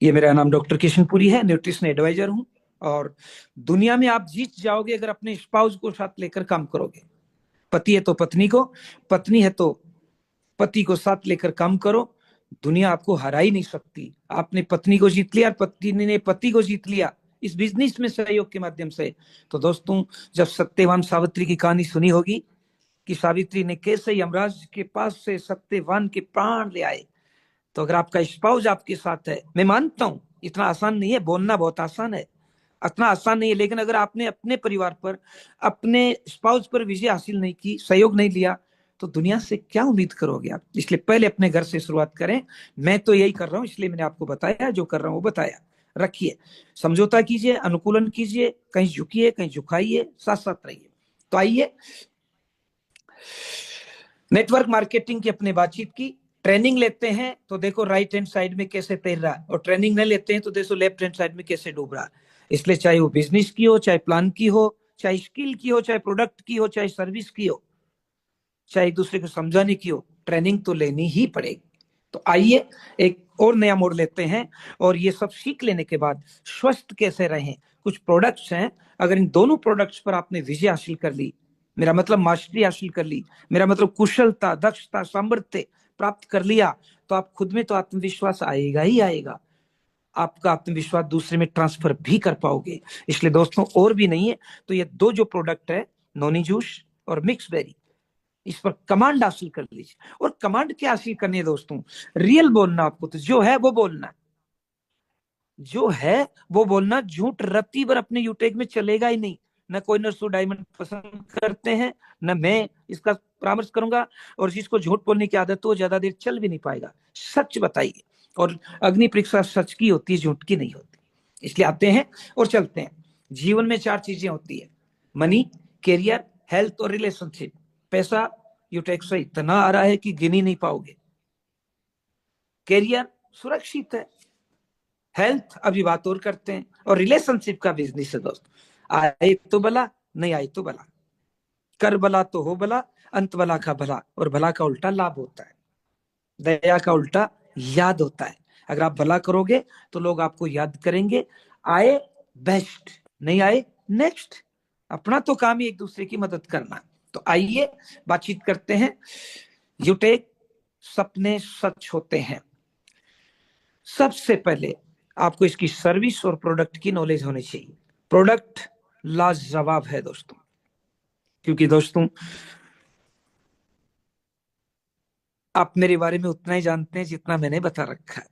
ये मेरा नाम डॉक्टर किशनपुरी है, न्यूट्रिशन एडवाइजर हूँ। और दुनिया में आप जीत जाओगे अगर अपने स्पाउस को साथ लेकर काम करोगे। पति है तो पत्नी को, पत्नी है तो पति को साथ लेकर काम करो। दुनिया आपको हरा ही नहीं सकती। आपने पत्नी को जीत लिया, पत्नी ने पति को जीत लिया इस बिजनेस में सहयोग के माध्यम से। तो दोस्तों, जब सत्यवान सावित्री की कहानी सुनी होगी कि सावित्री ने कैसे यमराज के पास से सत्यवान के प्राण ले आए, तो अगर आपका स्पाउस आपके साथ है, मैं मानता हूं इतना आसान नहीं है, बोलना बहुत आसान है, इतना आसान नहीं है, लेकिन अगर आपने अपने परिवार पर, अपने स्पाउस पर विजय हासिल नहीं की, सहयोग नहीं लिया, तो दुनिया से क्या उम्मीद करोगे आप। इसलिए पहले अपने घर से शुरुआत करें। मैं तो यही कर रहा हूं, इसलिए मैंने आपको बताया, जो कर रहा हूं वो बताया। रखिए, समझौता कीजिए, अनुकूलन कीजिए, कहीं झुकिए कहीं झुकाइए, साथ साथ रहिए। तो आइए नेटवर्क मार्केटिंग की अपने बातचीत की ट्रेनिंग लेते हैं तो देखो राइट हैंड साइड में कैसे तैर रहा है, और ट्रेनिंग नहीं लेते हैं तो देखो लेफ्ट हैंड साइड में कैसे डूब रहा है। इसलिए चाहे वो बिजनेस की हो, चाहे प्लान की हो, चाहे स्किल की हो, चाहे प्रोडक्ट की हो, चाहे सर्विस की हो, चाहे एक दूसरे को समझाने की हो, ट्रेनिंग तो लेनी ही पड़ेगी। तो आइए एक और नया मोड़ लेते हैं, और ये सब सीख लेने के बाद स्वस्थ कैसे रहें, कुछ प्रोडक्ट्स हैं। अगर इन दोनों प्रोडक्ट्स पर आपने विजय हासिल कर ली, मेरा मतलब मास्टरी हासिल कर ली, मेरा मतलब कुशलता, दक्षता, सामर्थ्य प्राप्त कर लिया, तो आप खुद में तो आत्मविश्वास आएगा ही आएगा। आपका आत्मविश्वास दूसरे में ट्रांसफर भी कर पाओगे। इसलिए दोस्तों, और भी नहीं है तो ये दो जो प्रोडक्ट है, नोनी जूस और मिक्स बेरी, इस पर कमांड हासिल कर लीजिए। और कमांड क्या हासिल करनी है दोस्तों? रियल बोलना आपको, तो जो है वो बोलना, जो है वो बोलना। झूठ रत्ती भर अपने यूटेक में चलेगा ही नहीं। न कोई नर्सो डायमंड पसंद करते हैं, न मैं इसका परामर्श करूंगा। और जिसको झूठ बोलने की आदत हो वो ज्यादा देर चल भी नहीं पाएगा। सच बताइए, और अग्नि परीक्षा सच की होती है, झूठ की नहीं होती। इसलिए आते हैं और चलते हैं। जीवन में 4 चीजें होती है: मनी, कैरियर, हेल्थ और रिलेशनशिप। पैसा यूटेक से इतना आ रहा है कि गिन ही नहीं पाओगे। कैरियर सुरक्षित है, हेल्थ अभी बात और करते हैं, और रिलेशनशिप का बिजनेस है दोस्त। आए तो भला, नहीं आए तो भला, कर भला तो हो भला, अंत भला का भला, और भला का उल्टा लाभ होता है, दया का उल्टा याद होता है। अगर आप भला करोगे तो लोग आपको याद करेंगे। आए बेस्ट, नहीं आए नेक्स्ट। अपना तो काम ही एक दूसरे की मदद करना। तो आइए बातचीत करते हैं। यूटेक सपने सच होते हैं। सबसे पहले आपको इसकी सर्विस और प्रोडक्ट की नॉलेज होनी चाहिए। प्रोडक्ट लाजवाब है दोस्तों, क्योंकि दोस्तों आप मेरे बारे में उतना ही जानते हैं जितना मैंने बता रखा है।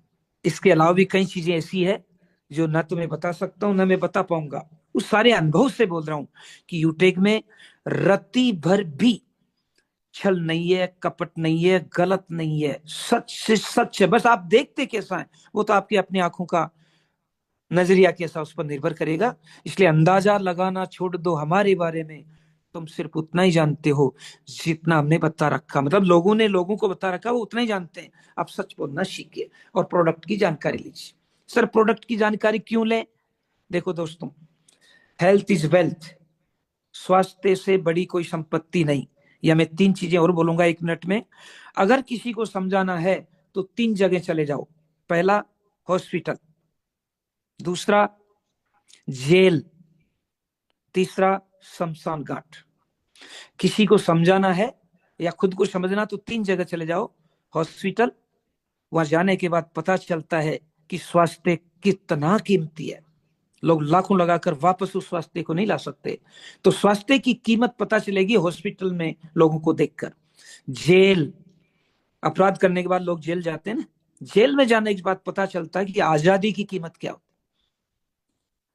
इसके अलावा भी कई चीजें ऐसी है जो ना तो मैं बता सकता हूं, ना मैं बता पाऊंगा। उस सारे अनुभव से बोल रहा हूं कि यूटेक में रत्ती भर भी छल नहीं है, कपट नहीं है, गलत नहीं है, सच से सच है। बस आप देखते कैसा है वो तो आपकी अपनी आंखों का नजरिया कैसा, उस पर निर्भर करेगा। इसलिए अंदाजा लगाना छोड़ दो हमारे बारे में। तुम सिर्फ उतना ही जानते हो जितना हमने बता रखा, मतलब लोगों ने लोगों को बता रखा वो उतना ही जानते हैं। आप सच बोलना सीखिए और प्रोडक्ट की जानकारी लीजिए। सर, प्रोडक्ट की जानकारी क्यों लें? देखो दोस्तों, हेल्थ इज वेल्थ। स्वास्थ्य से बड़ी कोई संपत्ति नहीं। या मैं 3 चीजें और बोलूंगा 1 मिनट में। अगर किसी को समझाना है तो 3 जगह चले जाओ। पहला, हॉस्पिटल। दूसरा, जेल। तीसरा, शमशान घाट। किसी को समझाना है या खुद को समझना तो 3 जगह चले जाओ। हॉस्पिटल, वहां जाने के बाद पता चलता है कि स्वास्थ्य कितना कीमती है। लोग लाखों लगाकर वापस उस स्वास्थ्य को नहीं ला सकते। तो स्वास्थ्य की कीमत पता चलेगी हॉस्पिटल में लोगों को देखकर। जेल, अपराध करने के बाद लोग जेल जाते हैं ना, जेल में जाने के बाद पता चलता है कि आजादी की कीमत क्या होती है।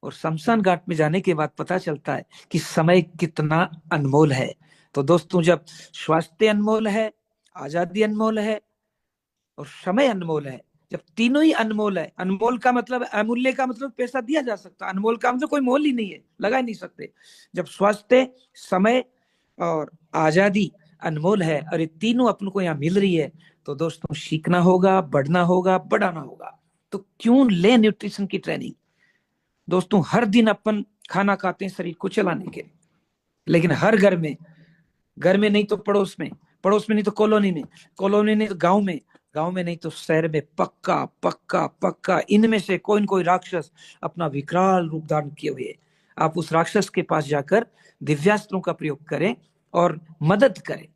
और शमशान घाट में जाने के बाद पता चलता है कि समय कितना अनमोल है। तो दोस्तों, जब स्वास्थ्य अनमोल है, आजादी अनमोल है, और समय अनमोल है, जब तीनों ही अनमोल है, अनमोल का मतलब, अमूल्य का मतलब पैसा दिया जा सकता, अनमोल का मतलब कोई मोल ही नहीं है, लगा ही नहीं सकते। जब स्वास्थ्य, समय और आजादी अनमोल है, और ये तीनों अपन को यहाँ मिल रही है, तो दोस्तों सीखना होगा, बढ़ना होगा, बढ़ाना होगा। तो क्यों ले न्यूट्रिशन की ट्रेनिंग? दोस्तों, हर दिन अपन खाना खाते हैं शरीर को चलाने के लिए, लेकिन हर घर में नहीं तो पड़ोस में, पड़ोस में नहीं तो कॉलोनी में, कॉलोनी नहीं तो गांव में, गांव में नहीं तो शहर में पक्का पक्का पक्का इनमें से कोई न कोई राक्षस अपना विकराल रूप धारण किए हुए है। आप उस राक्षस के पास जाकर दिव्यास्त्रों का प्रयोग करें और मदद करें,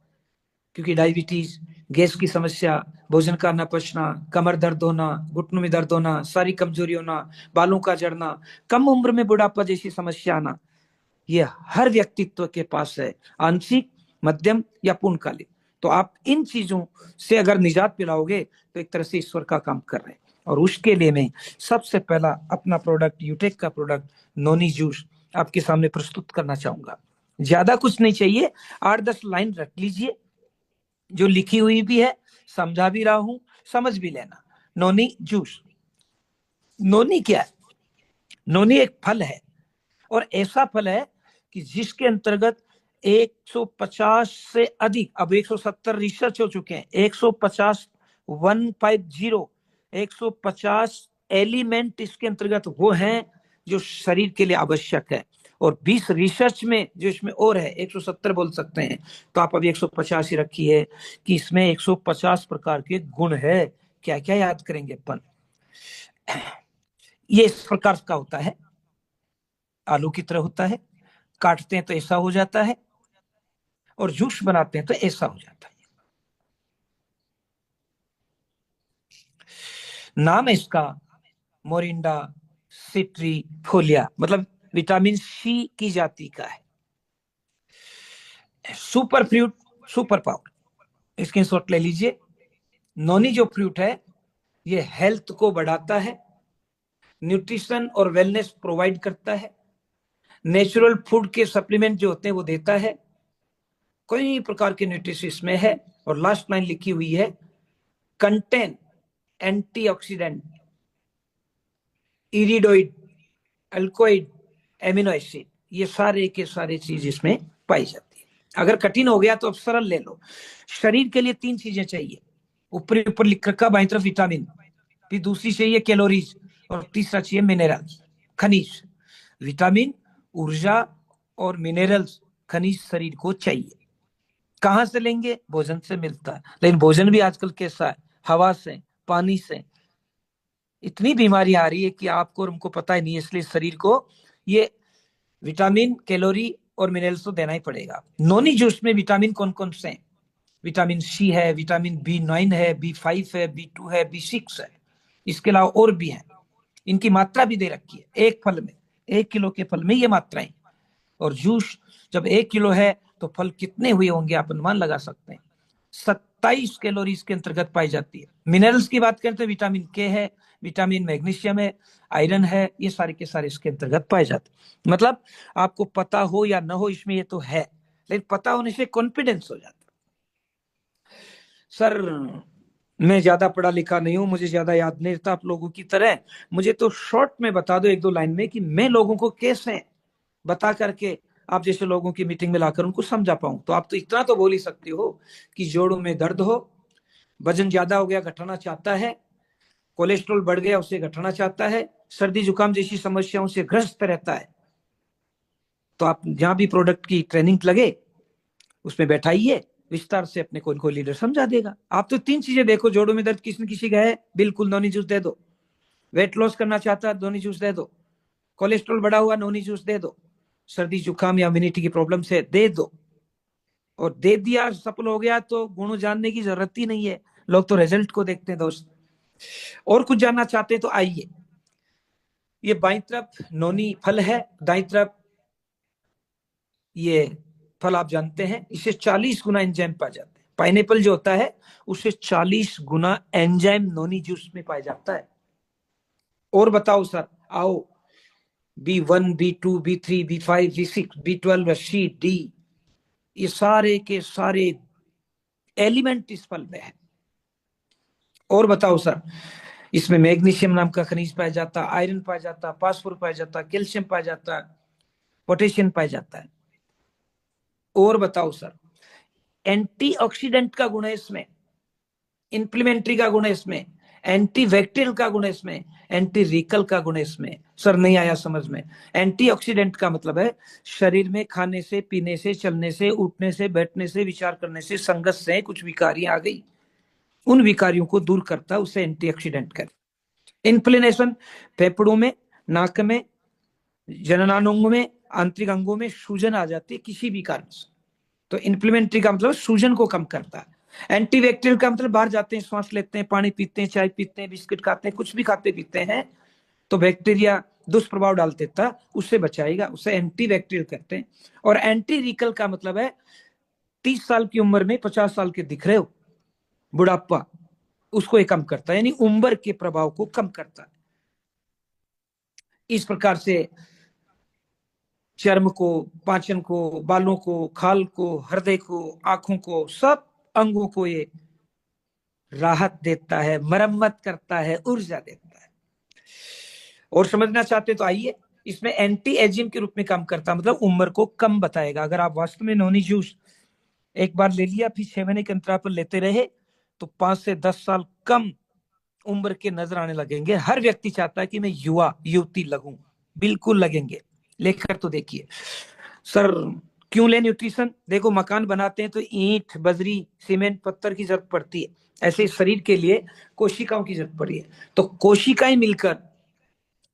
क्योंकि डायबिटीज, गैस की समस्या, भोजन का न पचना, कमर दर्द होना, घुटनों में दर्द होना, सारी कमजोरी होना, बालों का झड़ना, कम उम्र में बुढ़ापा जैसी समस्या आना, ये हर व्यक्तित्व के पास है, आंशिक, मध्यम या पूर्णकालिक। तो आप इन चीजों से अगर निजात पिलाओगे तो एक तरह से ईश्वर का काम कर रहे हैं। और उसके लिए मैं सबसे पहला अपना प्रोडक्ट, यूटेक का प्रोडक्ट नोनी जूस आपके सामने प्रस्तुत करना चाहूंगा। ज्यादा कुछ नहीं चाहिए, 8-10 लाइन रख लीजिए, जो लिखी हुई भी है, समझा भी रहा हूं, समझ भी लेना। नोनी जूस, नोनी क्या है? नोनी एक फल है, और ऐसा फल है कि जिसके अंतर्गत 150 से अधिक, अब 170 रिसर्च हो चुके हैं, 150 150 एलिमेंट इसके अंतर्गत वो हैं जो शरीर के लिए आवश्यक है। और 20 रिसर्च में जो इसमें और है, 170 बोल सकते हैं, तो आप अभी 150 ही रखिए कि इसमें 150 प्रकार के गुण है। क्या क्या याद करेंगे अपन? ये इस प्रकार का होता है, आलू की तरह होता है, काटते हैं तो ऐसा हो जाता है, और जूस बनाते हैं तो ऐसा हो जाता है। नाम है इसका मोरिंडा सिट्रीफोलिया, मतलब विटामिन सी की जाति का है। Super fruit, super power, screen shot ले लीजिए। नोनी जो फ्रूट है ये हेल्थ को बढ़ाता है, न्यूट्रिशन और वेलनेस प्रोवाइड करता है, नेचुरल फूड के सप्लीमेंट जो होते हैं वो देता है, कई प्रकार के न्यूट्रिशन इसमें है। और लास्ट लाइन लिखी हुई है, कंटेन एंटीऑक्सीडेंट, इरिडोइड, अल्कोइड, एमिनो एसिड, ये सारे के सारे चीज इसमें पाई जाती है। अगर कठिन हो गया तो अब सरल ले लो। शरीर के लिए 3 चीजें चाहिए, ऊपर ऊपर लिख रखा बाईं तरफ विटामिन, फिर दूसरी चाहिए कैलोरीज, और तीसरा चाहिए मिनरल्स, खनिज। विटामिन, ऊर्जा और मिनरल्स, खनिज शरीर को चाहिए। कहां से लेंगे? भोजन से मिलता है, लेकिन भोजन भी आजकल कैसा है? हवा से, पानी से। इतनी बीमारी आ रही है कि आपको और हमको पता ही नहीं है, इसलिए शरीर को ये विटामिन, कैलोरी और मिनरल्स तो देना ही पड़ेगा। नोनी जूस में विटामिन कौन कौन से हैं? विटामिन सी है, विटामिन B9 है, B5 है, B2 है, B6 है, इसके अलावा और भी है। इनकी मात्रा भी दे रखी है एक फल में, 1 किलो के फल में ये मात्राएं। और जूस जब 1 किलो है तो फल कितने हुए होंगे आप अनुमान लगा सकते हैं। 27 कैलोरी इसके अंतर्गत पाई जाती है। मिनरल्स की बात करें तो विटामिन के है, विटामिन मैग्नीशियम है, आयरन है, ये सारे के सारे इसके अंतर्गत पाए जाते हैं। मतलब आपको पता हो या ना हो इसमें ये तो है, लेकिन पता होने से कॉन्फिडेंस हो जाता है। सर मैं ज्यादा पढ़ा लिखा नहीं हूं, मुझे ज्यादा याद नहीं रहता आप लोगों की तरह, मुझे तो शॉर्ट में बता दो 1-2 लाइन में कि मैं लोगों को कैसे बता करके आप जैसे लोगों की मीटिंग में लाकर उनको समझा पाऊं। तो आप तो इतना तो बोल ही सकते हो कि जोड़ों में दर्द हो, वजन ज्यादा हो गया घटाना चाहता है, कोलेस्ट्रॉल बढ़ गया उसे घटाना चाहता है, सर्दी जुकाम जैसी समस्याओं से ग्रस्त रहता है, तो आप जहां भी प्रोडक्ट की ट्रेनिंग लगे उसमें बैठाइए, विस्तार से अपने को इनको लीडर समझा देगा। आप तो 3 चीजें देखो, जोड़ों में दर्द किसी न किसी का है, बिल्कुल नोनी जूस दे दो। वेट लॉस करना चाहता है, नोनी जूस दे दो। कोलेस्ट्रॉल बढ़ा हुआ, नोनी जूस दे दो। सर्दी जुकाम या इम्यूनिटी की प्रॉब्लम से दे दो। और दे दिया, सफल हो गया, तो गुण जानने की जरूरत ही नहीं है, लोग तो रिजल्ट को देखते हैं दोस्त। और कुछ जानना चाहते हैं तो आइए। ये बाईं तरफ नोनी फल है, दाईं तरफ ये फल आप जानते हैं, इससे 40 गुना एंजाइम पाए जाते हैं। पाइनएप्पल जो होता है उससे 40 गुना एंजाइम नोनी जूस में पाया जाता है। और बताओ सर, आओ, B1, B2, B3, B5, B6, B12, C, D, ये सारे के सारे एलिमेंट इस फल में है। और बताओ सर, इसमें मैग्नीशियम नाम का खनिज पाया जाता है, आयरन पाया जाता है, फास्फोरस पाया जाता है, कैल्शियम पाया जाता है, पोटेशियम पाया जाता है। और बताओ सर, एंटीऑक्सीडेंट का गुण है इसमें, इंप्लीमेंट्री का गुण है इसमें, एंटीबैक्टीरियल का गुण है इसमें, एंटी रिकल का गुण है इसमें। सर नहीं आया समझ में? एंटीऑक्सीडेंट का मतलब है शरीर में खाने से, पीने से, चलने से, उठने से, बैठने से, विचार करने से, संगत से कुछ विकारियां आ गई, उन विकारियों को दूर करता है, उसे एंटीऑक्सीडेंट करता। इन्फ्लेमेशन फेफड़ों में, नाक में, जननांगों में, आंतरिक अंगों में सूजन आ जाती है किसी भी कारण से, तो इन्फ्लेमेटरी का मतलब सूजन को कम करता है। एंटीबैक्टीरियल का मतलब बाहर जाते हैं, श्वास लेते हैं, पानी पीते हैं, चाय पीते हैं, बिस्किट खाते हैं, कुछ भी खाते पीते हैं, तो बैक्टीरिया दुष्प्रभाव डाल देता, उससे बचाएगा, उसे एंटीबैक्टीरियल कहते हैं। और एंटी रिकल का मतलब है 30 साल की उम्र में 50 साल के दिख रहे हो, बुढ़ापा, उसको ये कम करता है, यानी उम्र के प्रभाव को कम करता है। इस प्रकार से चर्म को, पाचन को, बालों को, खाल को, हृदय को, आंखों को, सब अंगों को ये राहत देता है, मरम्मत करता है, ऊर्जा देता है। और समझना चाहते तो आइए, इसमें एंटी एजिंग के रूप में काम करता है, मतलब उम्र को कम बताएगा। अगर आप वास्तव में नोनी जूस एक बार ले लिया, फिर 6 महीने के अंतराल पर लेते रहे, तो 5 से 10 साल कम उम्र के नजर आने लगेंगे। हर व्यक्ति चाहता है कि मैं युवा युवती लगूं, बिल्कुल लगेंगे। लेकर तो देखिए सर, क्यों ले न्यूट्रिशन? देखो, मकान बनाते हैं तो ईंट, बजरी, सीमेंट, पत्थर की जरूरत पड़ती है, ऐसे शरीर के लिए कोशिकाओं की जरूरत पड़ी है। तो कोशिकाएं मिलकर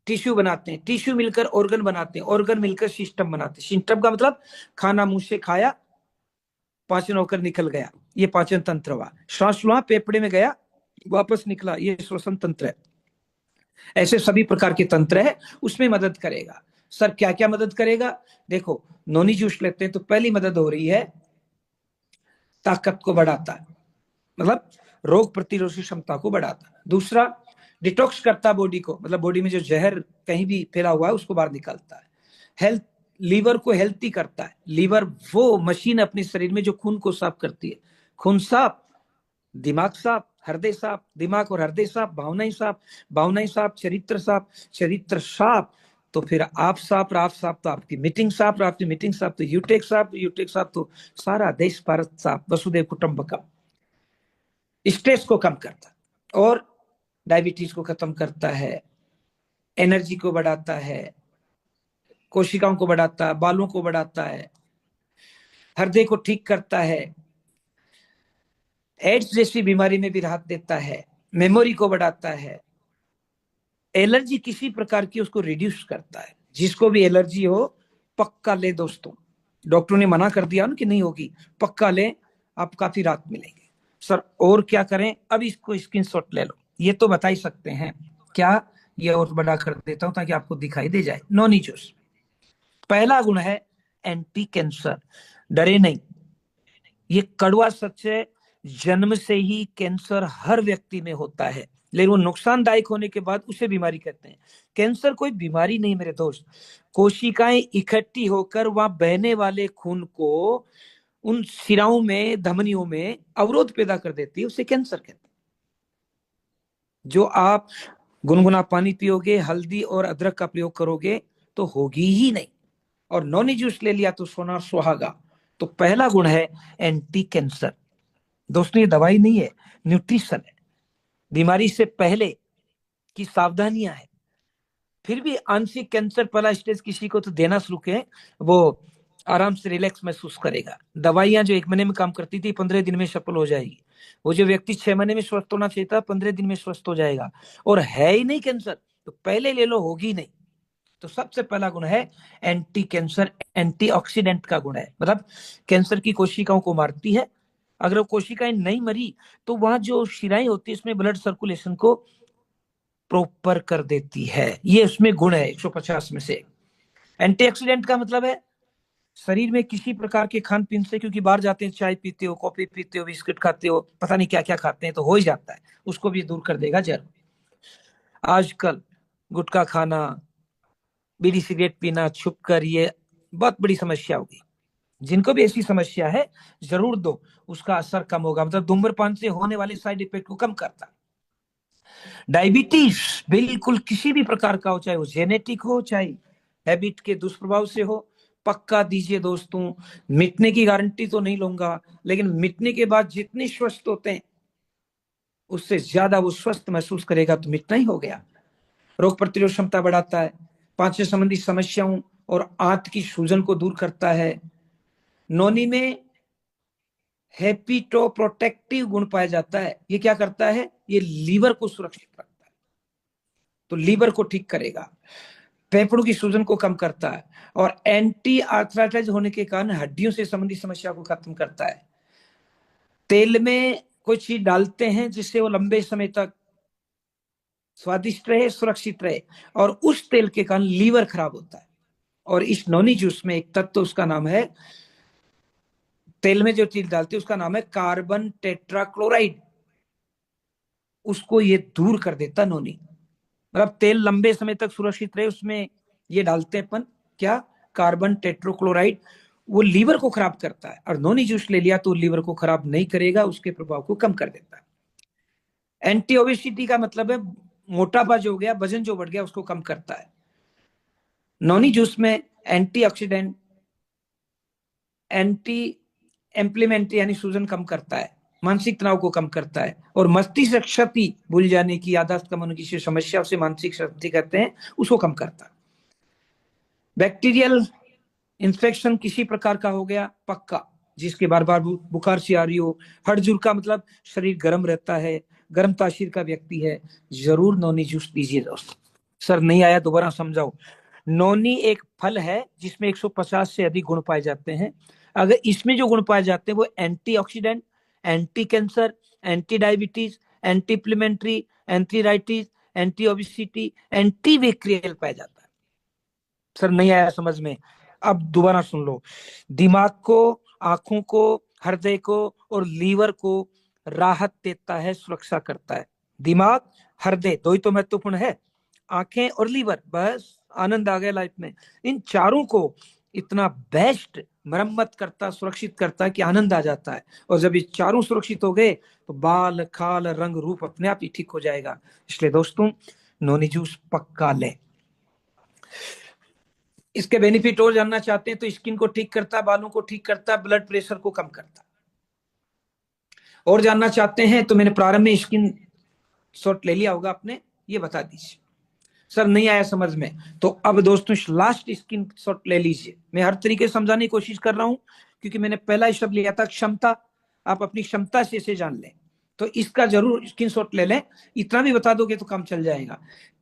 टिश्यू बनाते हैं, टिश्यू मिलकर ऑर्गन बनाते हैं, ऑर्गन मिलकर सिस्टम बनाते हैं। सिस्टम का मतलब खाना मुंह से खाया, पाचन होकर निकल गया, ये पाचन तंत्र हुआ। श्वास हुआ, फेफड़े में गया, वापस निकला, ये श्वसन तंत्र है। ऐसे सभी प्रकार के तंत्र है, उसमें मदद करेगा। सर क्या क्या मदद करेगा? देखो, नोनी जूस लेते हैं तो पहली मदद हो रही है, ताकत को बढ़ाता है, मतलब रोग प्रतिरोधक क्षमता को बढ़ाता है। दूसरा, डिटॉक्स करता बॉडी को, मतलब बॉडी में जो जहर कहीं भी फैला हुआ है उसको बाहर निकालता है। हेल्थ, लीवर को हेल्थी करता है। लीवर वो मशीन अपने शरीर में जो खून को साफ करती है। खून साफ, दिमाग साफ, हृदय साफ, दिमाग और हृदय साफ, भावनाएं साफ, भावनाएं साफ, चरित्र साफ, चरित्र साफ, तो फिर आप साफ, आप साफ तो आपकी मीटिंग साफ, आपकी मीटिंग साफ तो यूटेक साफ, यूटेक साफ तो सारा देश भारत साफ, वसुदेव कुटुंबकम। स्ट्रेस को कम करता है और डायबिटीज को खत्म करता है, एनर्जी को बढ़ाता है, कोशिकाओं को बढ़ाता है, बालों को बढ़ाता है, हृदय को ठीक करता है, एड्स जैसी बीमारी में भी राहत देता है, मेमोरी को बढ़ाता है, एलर्जी किसी प्रकार की उसको रिड्यूस करता है। जिसको भी एलर्जी हो पक्का ले दोस्तों, डॉक्टर ने मना कर दिया ना कि नहीं होगी, पक्का ले, आप काफी राहत मिलेंगे। सर और क्या करें? अब इसको स्क्रीनशॉट ले लो, ये तो बता ही सकते हैं क्या, ये और बड़ा कर देता हूं ताकि आपको दिखाई दे जाए। नोनी जूस, पहला गुण है एंटी कैंसर। डरे नहीं, ये कड़वा सच है, जन्म से ही कैंसर हर व्यक्ति में होता है, लेकिन वो नुकसानदायक होने के बाद उसे बीमारी कहते हैं। कैंसर कोई बीमारी नहीं मेरे दोस्त, कोशिकाएं इकट्ठी होकर वहां बहने वाले खून को उन सिराओं में, धमनियों में अवरोध पैदा कर देती है, उसे कैंसर कहते हैं। जो आप गुनगुना पानी पियोगे, हल्दी और अदरक का प्रयोग करोगे तो होगी ही नहीं। और नॉनी जूस ले लिया तो सोना सुहागा। तो पहला गुण है एंटी कैंसर। दोस्तों ये दवाई नहीं है, न्यूट्रिशन है, बीमारी से पहले की सावधानियां है। फिर भी आंशिक कैंसर पहला स्टेज किसी को तो देना शुरू के, वो आराम से रिलैक्स महसूस करेगा। दवाइयां जो 1 महीने में काम करती थी 15 दिन में सफल हो जाएगी। वो जो व्यक्ति 6 महीने में स्वस्थ होना चाहिए था 15 दिन में स्वस्थ हो जाएगा। और है ही नहीं कैंसर तो पहले ले लो, होगी नहीं। तो सबसे पहला गुण है एंटी कैंसर, एंटीऑक्सीडेंट का गुण है, मतलब कैंसर की कोशिकाओं को मारती है। अगर वो कोशिकाएं नहीं मरी तो वहां जो शिराएं होती है उसमें ब्लड सर्कुलेशन को प्रॉपर कर देती है। ये उसमें गुण है 150 में से। एंटीऑक्सीडेंट का मतलब है शरीर में किसी प्रकार के खान पीन से, क्योंकि बाहर जाते हैं, चाय पीते हो, कॉफी पीते हो, बिस्किट खाते हो, पता नहीं क्या क्या खाते हैं, तो हो ही जाता है, उसको भी दूर कर देगा जरूर। आजकल गुटखा खाना, बीड़ी सिगरेट पीना छुप कर, ये बहुत बड़ी समस्या होगी। जिनको भी ऐसी समस्या है जरूर दो, उसका असर कम होगा, मतलब धूम्रपान से होने वाले साइड इफेक्ट को कम करता है। डायबिटीज बिल्कुल किसी भी प्रकार का हो, चाहे वो जेनेटिक हो, चाहे हैबिट के दुष्प्रभाव से हो, पक्का दीजिए दोस्तों। मिटने की गारंटी तो नहीं लूंगा, लेकिन मिटने के बाद जितने स्वस्थ होते हैं उससे ज्यादा वो स्वस्थ महसूस करेगा, तो मिटना ही हो गया। रोग प्रतिरोध क्षमता बढ़ाता है, पाचन संबंधी समस्याओं और आंत की सूजन को दूर करता है। नोनी में हेपिटो प्रोटेक्टिव गुण पाया जाता है। ये क्या करता है? ये लीवर को सुरक्षित रखता है, तो लीवर को ठीक करेगा। फेफड़ों की सूजन को कम करता है और एंटी आर्थराइटिस होने के कारण हड्डियों से संबंधित समस्या को खत्म करता है। तेल में कोई चीज डालते हैं जिससे वो लंबे समय तक स्वादिष्ट रहे, सुरक्षित रहे, और उस तेल के कारण लीवर खराब होता है। और इस नोनी जूस में एक तत्व, उसका नाम है, तेल में जो चीज डालती है उसका नाम है कार्बन टेट्राक्लोराइड, उसको ये दूर कर देता नोनी। मतलब तेल लंबे समय तक सुरक्षित रहे, उसमें ये डालते हैं अपन, क्या? कार्बन टेट्रोक्लोराइड। वो लीवर को खराब करता है, और नोनी जूस ले लिया तो लीवर को खराब नहीं करेगा, उसके प्रभाव को कम कर देता है। एंटी ओबेसिटी का मतलब है मोटापा जो हो गया, वजन जो बढ़ गया, उसको कम करता है। नोनी जूस में एंटीऑक्सीडेंट, एंटी एम्प्लीमेंट्री यानी सूजन कम करता है, मानसिक तनाव को कम करता है, और मस्तिष्क क्षति, भूल जाने की, याददाश्त कम होने की समस्या, उसे मानसिक क्षति कहते हैं, उसको कम करता है। बैक्टीरियल इन्फेक्शन किसी प्रकार का हो गया पक्का, जिसके बार बार बुखार सी आ रही हो, हड़जुर का मतलब शरीर गर्म रहता है, गर्म तासीर का व्यक्ति है, जरूर नोनी जूस दीजिए दोस्तों। सर नहीं आया, दोबारा समझाओ। नोनी एक फल है जिसमें 150 से अधिक गुण पाए जाते हैं। अगर इसमें जो गुण पाए जाते हैं वो antioxidant, anti cancer, anti diabetes, anti inflammatory, anti rightist, anti obesity, anti bacterial पाया जाता है। सर नहीं आया समझ में? अब दोबारा सुन लो। दिमाग को, आंखों को, हृदय को और लीवर को राहत देता है, सुरक्षा करता है। दिमाग, हृदय, दो ही तो महत्वपूर्ण है, आंखें और लीवर, बस आनंद आ गया लाइफ में। इन चारों को इतना बेस्ट मरम्मत करता, सुरक्षित करता है कि आनंद आ जाता है। और जब ये चारों सुरक्षित हो गए तो बाल, खाल, रंग, रूप अपने आप ही ठीक हो जाएगा। इसलिए दोस्तों नोनी जूस पक्का लें। इसके बेनिफिट और जानना चाहते हैं तो स्किन को ठीक करता है, बालों को ठीक करता है, ब्लड प्रेशर को कम करता है। और जानना चाहते हैं तो मैंने प्रारंभ में स्किन शॉट ले लिया होगा आपने, ये बता दीजिए। सर नहीं आया समझ में, तो अब दोस्तों लास्ट स्किन शॉट ले लीजिए। मैं हर तरीके से समझाने की कोशिश कर रहा हूं, क्योंकि मैंने पहला शब्द लिया था क्षमता, आप अपनी क्षमता से इसे जान लें, तो इसका जरूर स्क्रीन शॉट ले लें। इतना भी बता दोगे तो काम चल जाएगा।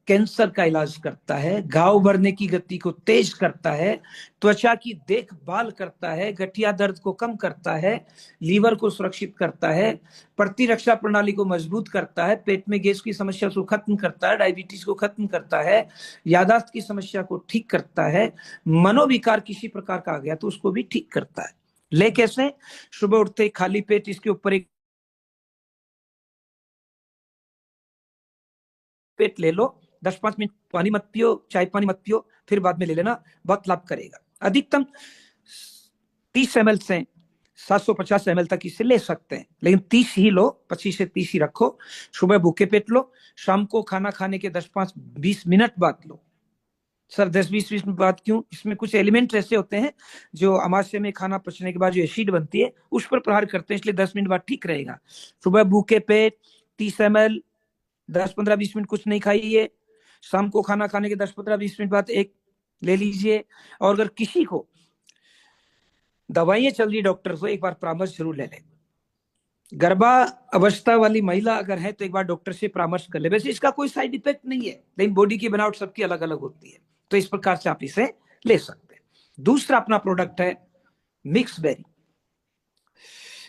कैंसर का इलाज करता है, घाव भरने की गति को तेज करता है, त्वचा की देखभाल करता है, गठिया दर्द को कम करता है, लीवर को सुरक्षित करता है, प्रतिरक्षा प्रणाली को मजबूत करता है, पेट में गैस की समस्या को खत्म करता है, डायबिटीज को खत्म करता है, यादाश्त की समस्या को ठीक करता है, मनोविकार किसी प्रकार का आ गया तो उसको भी ठीक करता है। ले कैसे? सुबह उठते खाली पेट इसके ऊपर एक पेट ले लो, 10-5 मिनट पानी मत पियो, चाय पानी मत पियो, फिर बाद में ले लेना, बहुत लाभ करेगा। अधिकतम 30 ml से 750 ml तक इसे ले सकते हैं, लेकिन 30 ही लो, 25 से 30 ही रखो। सुबह भूखे पेट लो, शाम को खाना खाने के 10-20 मिनट बाद लो। सर 10-20 मिनट बाद क्यों? इसमें कुछ एलिमेंट ऐसे होते हैं जो अमाशय में खाना पचने के बाद जो एसिड बनती है उस पर प्रहार करते हैं, इसलिए 10 मिनट बाद ठीक रहेगा। सुबह भूखे पेट 30 ml, 10-15-20 मिनट कुछ नहीं खाइए, शाम को खाना खाने के 10-15-20 मिनट बाद एक ले लीजिए। और अगर किसी को दवाइयां चल रही डॉक्टर को, एक बार परामर्श जरूर ले लें। गर्भा अवस्था वाली महिला अगर है तो एक बार डॉक्टर से परामर्श कर ले। वैसे इसका कोई साइड इफेक्ट नहीं है, लेकिन बॉडी की बनावट सबकी अलग अलग होती है, तो इस प्रकार से आप इसे ले सकते हैं। दूसरा अपना प्रोडक्ट है मिक्स बेरी।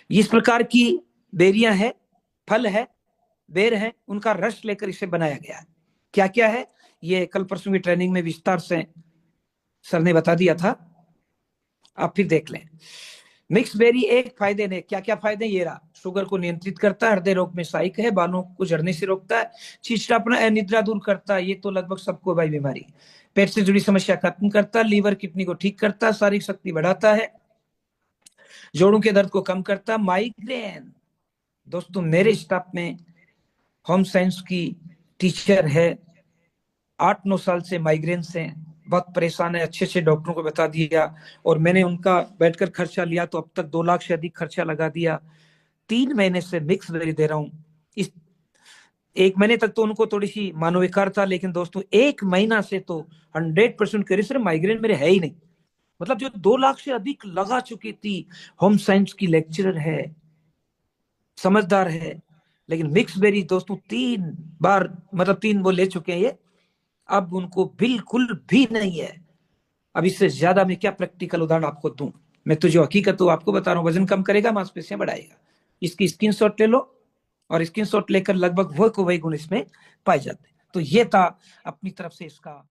इस प्रकार की बेरियां है, फल है, बेर है, उनका रस लेकर इसे बनाया गया है। क्या क्या है ये कल परसों की ट्रेनिंग में विस्तार से सर ने बता दिया था, आप फिर देख लें। मिक्स बेरी एक फायदे ने, क्या क्या फायदे? ये रहा, शुगर को नियंत्रित करता है, हृदय रोग में सहायक है, बालों को झड़ने से रोकता है, चिड़चिड़ापन, अनिद्रा दूर करता है, ये तो लगभग सबको भाई बीमारी। पेट से जुड़ी समस्या खत्म करता है, लीवर किडनी को ठीक करता है, शारीरिक शक्ति बढ़ाता है, जोड़ों के दर्द को कम करता है, माइग्रेन। दोस्तों मेरे स्टाफ में होम साइंस की टीचर है, 8-9 साल से माइग्रेन से बहुत परेशान है, अच्छे अच्छे डॉक्टरों को बता दिया और मैंने उनका बैठकर खर्चा लिया तो अब तक 2 लाख से अधिक खर्चा लगा दिया। 3 महीने से मिक्स बेरी दे रहा हूं। इस 1 महीने तक तो उनको थोड़ी सी मानविकार था, लेकिन दोस्तों 1 महीना से तो 100% करे, सिर्फ माइग्रेन मेरे है ही नहीं। मतलब जो 2 लाख से अधिक लगा चुकी थी, होम साइंस की लेक्चरर है, समझदार है। लेकिन मिक्स बेरी दोस्तों 3 बार, मतलब 3 वो ले चुके हैं ये, अब उनको बिल्कुल भी नहीं है। अब इससे ज्यादा मैं क्या प्रैक्टिकल उदाहरण आपको दूं। मैं तो जो हकीकत वो आपको बता रहा हूँ, वजन कम करेगा, मांसपेशियां बढ़ाएगा। इसकी स्क्रीनशॉट ले लो, और स्क्रीनशॉट लेकर लगभग वो को वही गुण इसमें पाए जाते हैं। तो ये था अपनी तरफ से इसका